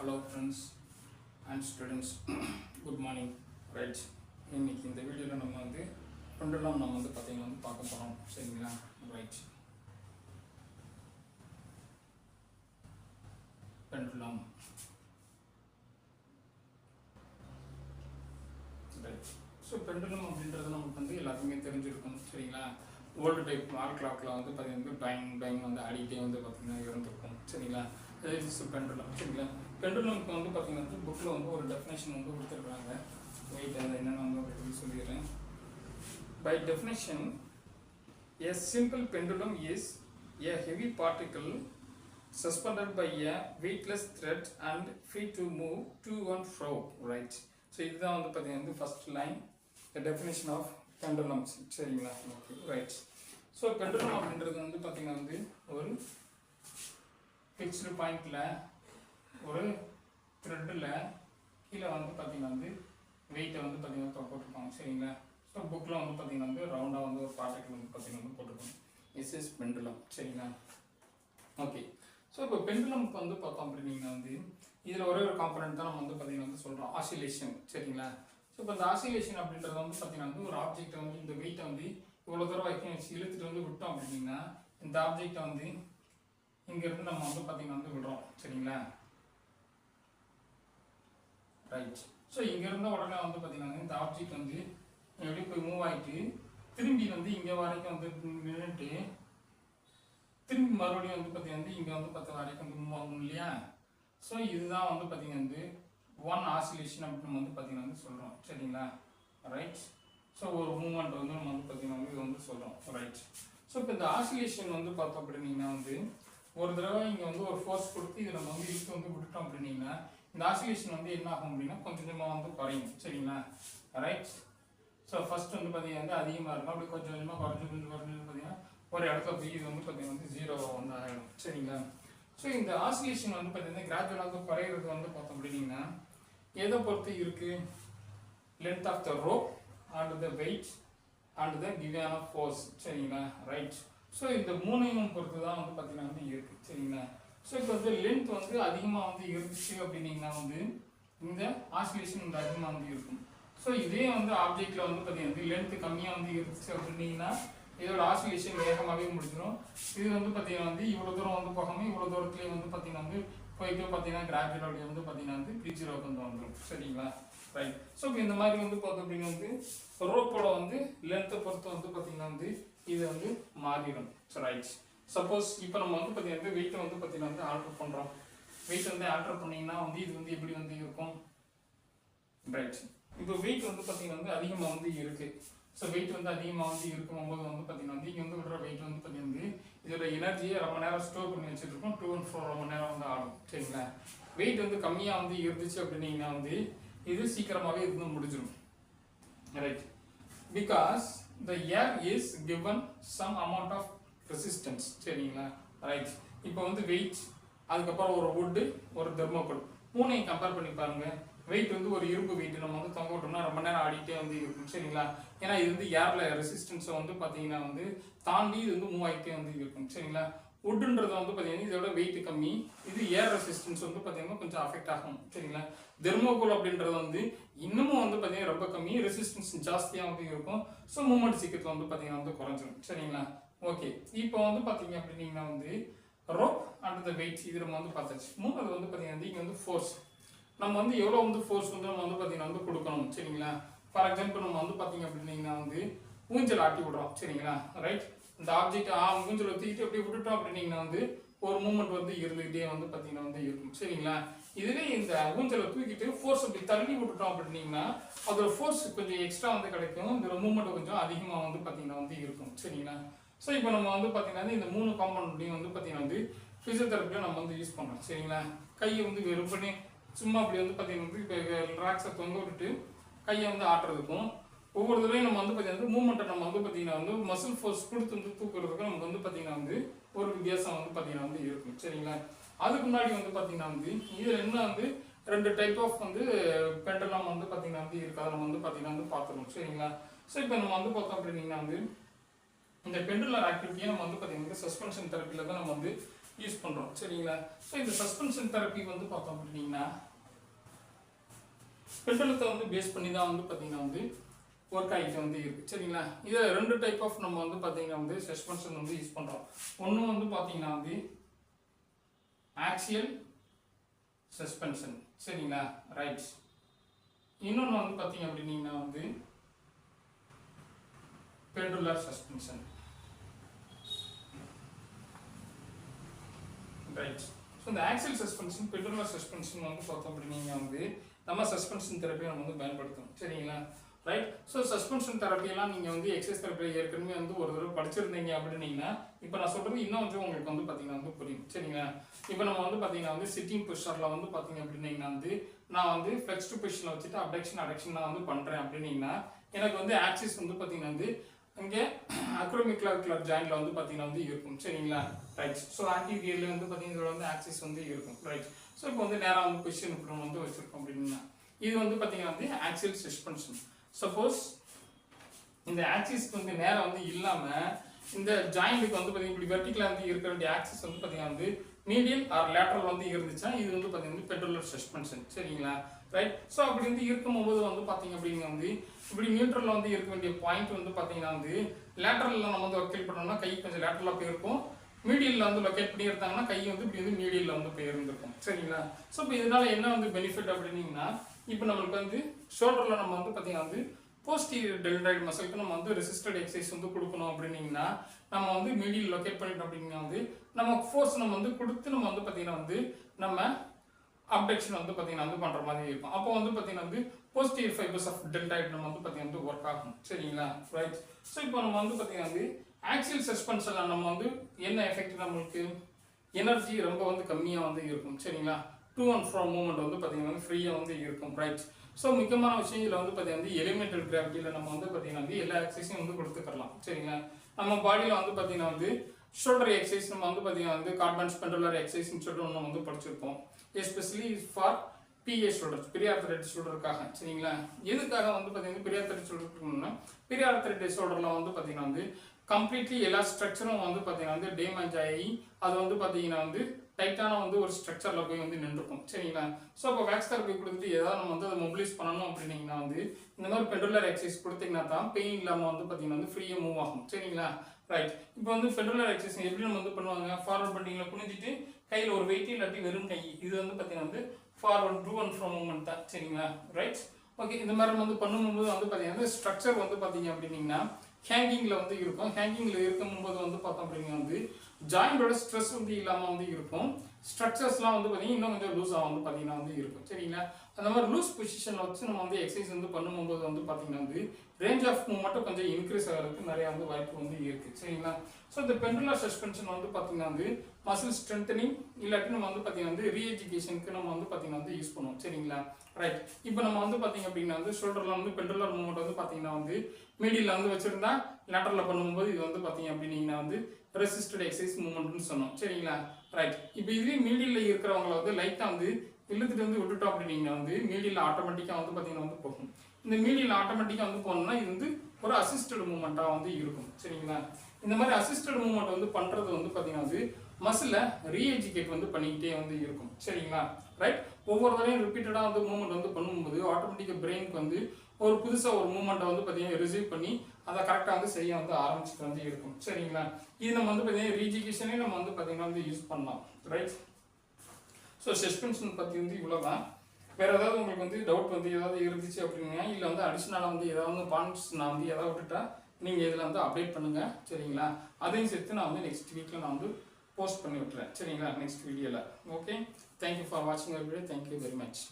Hello friends and students, good morning. Right, இன்னைக்கு இந்த வீடியோவில் நம்ம பெண்டுலம் பார்த்தீங்கன்னா பார்க்க போகிறோம். சரிங்களா? Right, pendulum. Right, so pendulum அப்படின்றது நமக்கு எல்லாத்துக்குமே தெரிஞ்சிருக்கும். சரிங்களா? ஓல்டு டைப் வால் கிளாக்ல பார்த்தீங்கன்னா டைம் டைம் ஆடிட்டே பார்த்தீங்கன்னா இருந்திருக்கும். சரிங்களா? பெண்டுலம். சரிங்களா? பெண்டுலம்க்கு பார்த்தீங்கன்னா புக்கில் ஒரு டெஃபினேஷன் கொடுத்துருக்காங்க. வெயிட் அதை என்னென்னு சொல்லிடுறேன். By definition, a simple pendulum is a heavy particle suspended by a weightless thread and free to move to and fro. Right? So இதுதான் பார்த்தீங்கன்னா first line, the definition of pendulums. சரிங்களா? Okay, right. So pendulum அப்படின்றது பார்த்தீங்கன்னா ஒரு fixed பாயிண்டில் ஒரு த்ரெட்டில் கீழே பார்த்தீங்கன்னா வெயிட்டை பார்த்தீங்கன்னா போட்டிருப்பாங்க. சரிங்களா? ஸோ புக்கில் பார்த்தீங்கன்னா ரவுண்டாக ஒரு பார்ட்டிக்கல் பார்த்தீங்கன்னா போட்டிருப்பாங்க. Is is pendulum. சரிங்களா? ஓகே, ஸோ இப்போ பெண்டுலம்க்கு பார்த்தோம் அப்படின்னா இதில் ஒரே ஒரு காம்பனண்ட் தான் நம்ம பார்த்தீங்கன்னா சொல்கிறோம், ஆசிலேஷன். சரிங்களா? ஸோ இப்போ இந்த ஆசிலேஷன் அப்படின்றது பார்த்தீங்கன்னா ஒரு ஆப்ஜெக்டை இந்த வெயிட்டை இவ்வளோ தூரம் வரைக்கும் இழுத்துட்டு விட்டோம் அப்படின்னா இந்த ஆப்ஜெக்டை இங்கேருந்து நம்ம பார்த்தீங்கன்னா விடுறோம். சரிங்களா? ரைட். ஸோ இங்கேருந்த உடனே பார்த்தீங்கன்னா இந்த ஆப்ஜெக்ட் எப்படி போய் மூவ் ஆகிட்டு திரும்பி இங்கே வரைக்கும் நின்றுட்டு திரும்பி மறுபடியும் பார்த்தீங்கன்னா இங்கே 10 வரைக்கும் மூவ் ஆகும் இல்லையா? ஸோ இதுதான் பார்த்தீங்கன்னா ஒன் ஆசிலேஷன் அப்படின்னு நம்ம பார்த்தீங்கன்னா சொல்கிறோம். சரிங்களா? ரைட். ஸோ ஒரு மூவ்மெண்ட் நம்ம பார்த்தீங்கன்னா இது சொல்கிறோம். ரைட். ஸோ இப்போ இந்த ஆசிலேஷன் பார்த்தோம் அப்படின்னீங்கன்னா ஒரு தடவை இங்கே ஒரு ஃபோர்ஸ் கொடுத்து இதை நம்ம இழுத்து விட்டுட்டோம் அப்படின்னீங்கன்னா இந்த ஆசிலேஷன் என்ன ஆகும் அப்படின்னா கொஞ்சம் கொஞ்சமாக குறையும். சரிங்களா? ரைட். ஸோ ஃபர்ஸ்ட் பார்த்தீங்கன்னா அதிகமாக இருக்கும், அப்படி கொஞ்சம் கொஞ்சமாக குறைஞ்சு பார்த்தீங்கன்னா ஒரு இடத்துல போய் இது பார்த்தீங்கன்னா 0 ஆகிடும். சரிங்களா? ஸோ இந்த ஆசிலேஷன் பார்த்தீங்கன்னா கிராஜுவலாக குறையிறது பார்த்தோம் அப்படின்னீங்கன்னா எதை பொறுத்து இருக்குது? Length of the rope and the weight and the given of force. சரிங்களா? ரைட். ஸோ இந்த மூணையும் பொறுத்து தான் பார்த்தீங்கன்னா இருக்குது. சரிங்களா? ஸோ இப்போ லென்த் அதிகமாக இருந்துச்சு அப்படின்னீங்கன்னா இந்த ஆசிலேஷன் அதிகமாக இருக்கும். ஸோ இதே ஆப்ஜெக்டில் பார்த்தீங்கன்னா லென்த் கம்மியாக இருந்துச்சு அப்படின்னீங்கன்னா இதோட ஆசிலேஷன் வேகமாகவே முடிஞ்சிடும். இது பார்த்தீங்கன்னா இவ்வளோ தூரம் போகாமல் இவ்வளோ தூரத்துலேயே பார்த்தீங்கன்னா போயிட்டு பார்த்தீங்கன்னா கிராஜுவலாக பார்த்தீங்கன்னா 0 வந்துடும். சரிங்களா? ரைட். ஸோ இப்போ இந்த மாதிரி பார்த்தோம் அப்படின்னா ரோப்போட லென்த்தை பொறுத்து பார்த்தீங்கன்னா இது மாறிடும். ரைட். சப்போஸ் இப்போ நம்ம பார்த்தீங்கன்னா வெயிட்டை பார்த்தீங்கன்னா ஆல்டர் பண்ணுறோம். வெயிட் ஆல்டர் பண்ணிங்கன்னா இது எப்படி இருக்கும்? ரைட். இப்போ வெயிட் பார்த்தீங்கன்னா அதிகமாக இருக்குது. ஸோ வெயிட் அதிகமாக இருக்கும்போது பார்த்தீங்கன்னா இங்கே விடுற வெயிட் பார்த்தீங்கன்னா இதோட எனர்ஜியை ரொம்ப நேரம் ஸ்டோர் பண்ணி வச்சுட்டு இருக்கோம். 2 and 4 ரொம்ப நேரம் ஆடும். சரிங்களா? வெயிட் கம்மியாக இருந்துச்சு அப்படின்னீங்கன்னா இது சீக்கிரமாகவே முடிஞ்சிடும். Right. Because the air is given some amount of resistance. சரிங்களா? ரைட். இப்போ வெயிட், அதுக்கப்புறம் ஒரு wood, ஒரு தெர்மோகோல், மூணையும் கம்பேர் பண்ணி பாருங்க. வெயிட் ஒரு இரும்பு வெயிட் நம்ம தொங்க விட்டோம்னா ரொம்ப நேரம் ஆடிட்டே இருக்கும். சரிங்களா? ஏன்னா இது ஏர்ல ரெசிஸ்டன்ஸை பார்த்தீங்கன்னா தாண்டி இது மூவ் ஆகிட்டே இருக்கும். சரிங்களா? வுட்ன்றது பார்த்தீங்கன்னா இதோட வெயிட் கம்மி, இது ஏர் ரெசிஸ்டன்ஸ் பார்த்தீங்கன்னா கொஞ்சம் அஃபெக்ட் ஆகும். சரிங்களா? தெர்மோகோல் அப்படின்றது இன்னமும் பார்த்தீங்கன்னா ரொம்ப கம்மி, ரெசிஸ்டன்ஸ் ஜாஸ்தியாக இருக்கும். ஸோ மூவ்மெண்ட் சீக்கிரத்தில் பார்த்தீங்கன்னா குறைஞ்சிடும். சரிங்களா? ஓகே, இப்போ பார்த்தீங்க அப்படின்னீங்கன்னா ரோப் அண்ட் த வெயிட் இது நம்ம பார்த்தாச்சு. மூணாவது பார்த்தீங்கன்னா இங்கே ஃபோர்ஸ். நம்ம எவ்வளோ ஃபோர்ஸ் நம்ம பார்த்தீங்கன்னா கொடுக்கணும். சரிங்களா? ஃபார் எக்ஸாம்பிள் நம்ம பார்த்தீங்க அப்படின்னீங்கன்னா ஊஞ்சல் ஆட்டி விடுறோம். சரிங்களா? ரைட். இந்த ஆப்ஜெக்ட் ஊஞ்சல் தூக்கிட்டு அப்படியே விட்டுட்டோம் அப்படின்னீங்கன்னா ஒரு மூமெண்ட் இருந்துகிட்டே பார்த்தீங்கன்னா இருக்கும். சரிங்களா? இதுவே இந்த ஊஞ்சலை தூக்கிட்டு ஃபோர்ஸ் அப்படி தள்ளி விட்டுட்டோம் அப்படின்னீங்கன்னா அதோட ஃபோர்ஸ் கொஞ்சம் எக்ஸ்ட்ரா கிடைக்கும். இந்த மூமெண்ட் கொஞ்சம் அதிகமாக பார்த்தீங்கன்னா இருக்கும். சரிங்களா? ஸோ இப்போ நம்ம பார்த்தீங்கன்னா இந்த 3 காம்பனண்ட்டையும் பார்த்தீங்கன்னா ஃபிசியோதெரப்பியில் நம்ம யூஸ் பண்ணுறோம். சரிங்களா? கையை வெறும் பண்ணி சும்மா அப்படி பார்த்தீங்கன்னா இப்போ ரிலாக்ஸை தொங்க விட்டுட்டு கையை ஆட்டுறதுக்கும் ஒவ்வொரு தடவையும் நம்ம பார்த்தீங்கன்னா மூவ்மெண்ட்டை நம்ம பார்த்தீங்கன்னா மசில் ஃபோர்ஸ் கொடுத்து தூக்குறதுக்கும் நமக்கு பார்த்தீங்கன்னா ஒரு வித்தியாசம் பார்த்தீங்கன்னா இருக்கும். சரிங்களா? அதுக்கு முன்னாடி பார்த்தீங்கன்னா இதில் என்ன 2 டைப் ஆஃப் பெண்டலம் பார்த்தீங்கன்னா இருக்கு. அதை நம்ம பார்த்தீங்கன்னா பார்த்துருவோம். சரிங்களா? ஸோ இப்போ நம்ம பார்த்தோம் அப்படின்னீங்கன்னா இந்த பெண்டுலர் ஆக்டிவிட்டியை நம்ம பார்த்தீங்கன்னா சஸ்பென்ஷன் தெரப்பியில் தான் நம்ம யூஸ் பண்ணுறோம் சரிங்களா. ஸோ இந்த சஸ்பென்ஷன் தெரப்பி வந்து பார்த்தோம் அப்படின்னா பெண்டலத்தை வந்து பேஸ் பண்ணி தான் வந்து பார்த்தீங்கன்னா வந்து ஒர்க் ஆகிட்டு வந்து இருக்குது சரிங்களா. இதில் 2 டைப் ஆஃப் நம்ம வந்து பார்த்தீங்கன்னா வந்து சஸ்பென்ஷன் வந்து யூஸ் பண்ணுறோம். ஒன்று வந்து பார்த்தீங்கன்னா வந்து ஆக்சியல் சஸ்பென்ஷன் சரிங்களா ரைட். இன்னொன்று வந்து பார்த்தீங்க அப்படின்னீங்கன்னா வந்து பெண்டுலர் சஸ்பென்ஷன் ரைட். ஸோ இந்த ஆக்சியல் சஸ்பென்ஷன் பெண்டுலர் சஸ்பென்ஷன் வந்து பார்த்தோம் அப்படின்னீங்கன்னா வந்து நம்ம சஸ்பென்ஷன் தெரப்பி நம்ம வந்து பயன்படுத்தணும் சரிங்களா ரைட். ஸோ சஸ்பென்ஷன் தெரப்பியெல்லாம் நீங்கள் வந்து எக்ஸசைஸ் தெரப்பியில் ஏற்கனவே வந்து ஒரு தடவை படிச்சிருந்தீங்க அப்படின்னீங்கன்னா இப்போ நான் சொல்கிறது இன்னும் வந்து உங்களுக்கு வந்து பார்த்தீங்கன்னா வந்து புரியும் சரிங்களா. இப்போ நம்ம வந்து பார்த்தீங்கன்னா வந்து சிட்டிங் பொசிஷனில் வந்து பார்த்தீங்க அப்படின்னீங்கன்னா வந்து நான் வந்து ஃப்ளெக்ஸ்டு பொசிஷனில் வச்சுட்டு அப்டக்ஷன் நான் வந்து பண்ணுறேன் அப்படின்னீங்கன்னா எனக்கு வந்து ஆக்சிஸ் வந்து பார்த்தீங்கன்னா வந்து இங்கே அக்ரோமிக்லார் ஜாயின்ட்ல வந்து பார்த்தீங்கன்னா வந்து இருக்கும் சரிங்களா ரைட். ஸோ ஆன்டிரியர்ல வந்து பார்த்தீங்கன்னா இதோட வந்து ஆக்சிஸ் வந்து இருக்கும் ரைட். ஸோ இப்போ வந்து நேராக வந்து பொசிஷன் இப்படி வந்து வச்சிருக்கோம் அப்படின்னா இது வந்து பார்த்தீங்கன்னா வந்து ஆக்சியல் சஸ்பென்ஷன். சப்போஸ் இந்த ஆக்சிஸ்க்கு வந்து நேரம் வந்து இல்லாமல் இந்த ஜாயிண்ட்டுக்கு வந்து பார்த்தீங்கன்னா இப்படி வெர்டிகலாக வந்து இருக்கிற வேண்டிய ஆக்சிஸ் வந்து பார்த்தீங்கன்னா வந்து மீடியல் ஆர் லேட்டரல் வந்து இருந்துச்சுன்னா இது வந்து பார்த்தீங்கன்னா பெண்டுலர் சஸ்பென்ஷன் சரிங்களா ரைட். ஸோ அப்படி வந்து இருக்கும்போது வந்து பார்த்தீங்க அப்படின்னா வந்து இப்படி நியூட்ரலில் வந்து இருக்க வேண்டிய பாயிண்ட் வந்து பார்த்தீங்கன்னா வந்து லேட்டரலில் நம்ம வந்து லொக்கேட் பண்ணோம்னா கை கொஞ்சம் லேட்டரலாக போயிருக்கும். மீடியலில் வந்து லொக்கேட் பண்ணி இருந்தாங்கன்னா கை வந்து இப்படி வந்து மீடியலில் வந்து போயிருந்துருக்கும் சரிங்களா. ஸோ இப்போ இதனால என்ன வந்து பெனிஃபிட் அப்படின்னீங்கன்னா இப்போ நம்மளுக்கு வந்து ஷோல்டரில் நம்ம வந்து பார்த்தீங்கன்னா வந்து போஸ்டீரியர் டெல்டாய்டு மசிலுக்கு நம்ம வந்து ரெசிஸ்டட் எக்ஸசைஸ் வந்து கொடுக்கணும் அப்படின்னீங்கன்னா நம்ம வந்து மீடியல் லொக்கேட் பண்ணிட்டோம் அப்படின்னா வந்து நம்ம ஃபோர்ஸ் நம்ம வந்து கொடுத்து நம்ம வந்து பார்த்தீங்கன்னா வந்து நம்ம அப்டக்ஷன் வந்து பார்த்தீங்கன்னா வந்து பண்ணுற மாதிரி இருக்கும். அப்போ வந்து பார்த்தீங்கன்னா வந்து போஸ்டீரியர் ஃபைபர்ஸ் ஆஃப் டெல்டாய்டு நம்ம வந்து பார்த்தீங்கன்னா வந்து ஒர்க் ஆகும் சரிங்களா ரைட். ஸோ இப்போ நம்ம வந்து பார்த்தீங்கன்னா வந்து ஆக்சியல் சஸ்பென்ஷனில் நம்ம வந்து என்ன எஃபெக்ட் நம்மளுக்கு எனர்ஜி ரொம்ப வந்து கம்மியாக வந்து இருக்கும் சரிங்களா. டூ அண்ட் ஃப்ரோ மூவ்மெண்ட் வந்து பார்த்தீங்கன்னா ஃப்ரீயாக வந்து இருக்கும் ரைட். ஸோ முக்கியமான விஷயம் இதில் வந்து பார்த்தீங்கன்னா வந்து எலிமெண்டல் கிராவிட்டியில் நம்ம வந்து பார்த்தீங்கன்னா வந்து எல்லா எக்ஸசைஸையும் வந்து கொடுத்துக்கலாம் சரிங்களா. நம்ம பாடியில் வந்து பார்த்தீங்கன்னா வந்து ஷோல்டர் எக்ஸசைஸ் நம்ம வந்து பார்த்தீங்கன்னா வந்து கார்பன்ஸ் பெண்டுலர் எக்ஸசைஸ்னு சொல்லிட்டு ஒன்று வந்து படிச்சிருப்போம். எஸ்பெஷலி ஃபார் பிஏ ஷோல்டர் பெரிய ஆர்த்தரைட்டிஸ் ஷோல்டருக்காக சரிங்களா. எதுக்காக வந்து பார்த்தீங்கன்னா பெரிய ஆர்த்தரைட்டிஸ் ஷோல்டருக்குன்னா பெரிய ஆர்த்தரைட்டிஸ் ஷோல்டரில் வந்து பார்த்தீங்கன்னா வந்து கம்ப்ளீட்லி எல்லா ஸ்ட்ரக்சரும் வந்து பார்த்தீங்கன்னா வந்து டேமேஜ் ஆகி அது வந்து பார்த்தீங்கன்னா வந்து டைட்டான வந்து ஒரு ஸ்ட்ரக்சரில் போய் வந்து நின்றுக்கும் சரிங்களா. ஸோ அப்போ வேக்ஸ் தெரப்பி கொடுத்துட்டு ஏதாவது நம்ம வந்து அதை மொபிலைஸ் பண்ணணும் அப்படின்னீங்கன்னா வந்து இந்த மாதிரி பெண்டுலர் எக்ஸசைஸ் கொடுத்தீங்கன்னா தான் பெயின் இல்லாமல் வந்து பார்த்தீங்கன்னா வந்து ஃப்ரீயாக மூவ் ஆகும் சரிங்களா ரைட். இப்போ வந்து பெண்டுலர் எக்ஸசைஸ் எப்படி நம்ம வந்து பண்ணுவாங்க ஃபார்வர்ட் பண்ணிங்களா குனிஞ்சிட்டு கையில் ஒரு வெயிட் இல்லாட்டி வெறும் கை இது வந்து பார்த்தீங்கன்னா வந்து forward to and fro movement தான் சரிங்களா ரைட். ஓகே இந்த மாதிரி வந்து பண்ணும்போது வந்து பார்த்தீங்கன்னா ஸ்ட்ரக்சர் வந்து பார்த்தீங்க அப்படின்னீங்கன்னா ஹேங்கிங்கில் வந்து இருக்கும். ஹேங்கிங்கில் இருக்கும்போது வந்து பார்த்தோம் அப்படின்னா வந்து ஜாயிண்டோட ஸ்ட்ரெஸ் வந்து இல்லாமல் வந்து இருக்கும். ஸ்ட்ரக்சர்ஸ்லாம் வந்து பார்த்தீங்கன்னா இன்னும் கொஞ்சம் லூஸாக வந்து பார்த்தீங்கன்னா வந்து இருக்கும் சரிங்களா. அந்த மாதிரி லூஸ் பொசிஷனில் வச்சு நம்ம வந்து எக்ஸசைஸ் வந்து பண்ணும்போது வந்து பார்த்தீங்கன்னா வந்து ரேஞ்ச் ஆஃப் மூவ்மெண்ட்டும் கொஞ்சம் இன்க்ரீஸ் ஆகிறதுக்கு நிறைய வந்து வாய்ப்பு வந்து இருக்குது சரிங்களா. ஸோ இந்த பெண்டுலர் சஸ்பென்ஷன் வந்து பார்த்தீங்கன்னா வந்து மசில் ஸ்ட்ரென்தனிங் இல்லாட்டி நம்ம வந்து பார்த்தீங்கன்னா வந்து ரீஎஜுகேஷனுக்கு நம்ம வந்து பார்த்தீங்கன்னா வந்து யூஸ் பண்ணுவோம் சரிங்களா ரைட். இப்போ நம்ம வந்து பார்த்தீங்க அப்படின்னா வந்து ஷோல்டரில் வந்து பெண்டுலர் மூவ்மெண்ட் வந்து பார்த்தீங்கன்னா வந்து மீடியில் வந்து வச்சிருந்தா லேட்டரில் பண்ணும்போது இது வந்து பார்த்தீங்க அப்படின்னீங்கன்னா வந்து ரெசிஸ்டட் எக்ஸசைஸ் மூவ்மெண்ட்னு சொன்னோம் சரிங்களா ரைட். இப்போ இதுவே மீடியில் இருக்கிறவங்களை வந்து லைட்டாக வந்து இழுத்துட்டு வந்து விட்டுட்டோம் அப்படின்னீங்கன்னா வந்து மீடியில் ஆட்டோமேட்டிக்காக வந்து பார்த்தீங்கன்னா வந்து போகும். இந்த மீடியில் ஆட்டோமேட்டிக்காக வந்து போனோம்னா இது வந்து ஒரு அசிஸ்டட் மூவ்மெண்ட்டாக வந்து இருக்கும் சரிங்களா. இந்த மாதிரி அசிஸ்டட் மூவ்மெண்ட் வந்து பண்ணுறது வந்து பார்த்தீங்கன்னா வந்து மசிலை ரீஎஜுகேட் வந்து பண்ணிக்கிட்டே வந்து இருக்கும் சரிங்களா ரைட். ஒவ்வொரு தடையும் ரிப்பீட்டடாக வந்து மூவ்மெண்ட் வந்து பண்ணும்போது ஆட்டோமேட்டிக்காக பிரெயினுக்கு வந்து ஒரு புதுசாக ஒரு மூவ்மெண்ட்டை வந்து பார்த்தீங்கன்னா ரிசீவ் பண்ணி அதை கரெக்டாக வந்து செய்ய வந்து ஆரம்பிச்சுட்டு வந்து இருக்கும் சரிங்களா. இது நம்ம வந்து பார்த்தீங்கன்னா ரீஎஜுகேஷனே நம்ம வந்து பார்த்தீங்கன்னா வந்து யூஸ் பண்ணலாம் ரைட். ஸோ சஸ்பென்ஷன் பற்றி வந்து இவ்வளோதான். வேறு ஏதாவது உங்களுக்கு வந்து டவுட் வந்து ஏதாவது இருந்துச்சு அப்படின்னா இல்லை வந்து அடிஷ்னலாக வந்து ஏதாவது பாயிண்ட்ஸ் நான் வந்து எதாவது விட்டுட்டா நீங்கள் இதில் வந்து அப்டேட் பண்ணுங்கள் சரிங்களா. அதையும் சேர்த்து நான் வந்து நெக்ஸ்ட் வீக்கில் நான் வந்து போஸ்ட் பண்ணி விட்டுறேன் சரிங்களா நெக்ஸ்ட் வீடியோவில். ஓகே தேங்க்யூ ஃபார் வாட்சிங் அவர் வீடியோ. Thank you very much.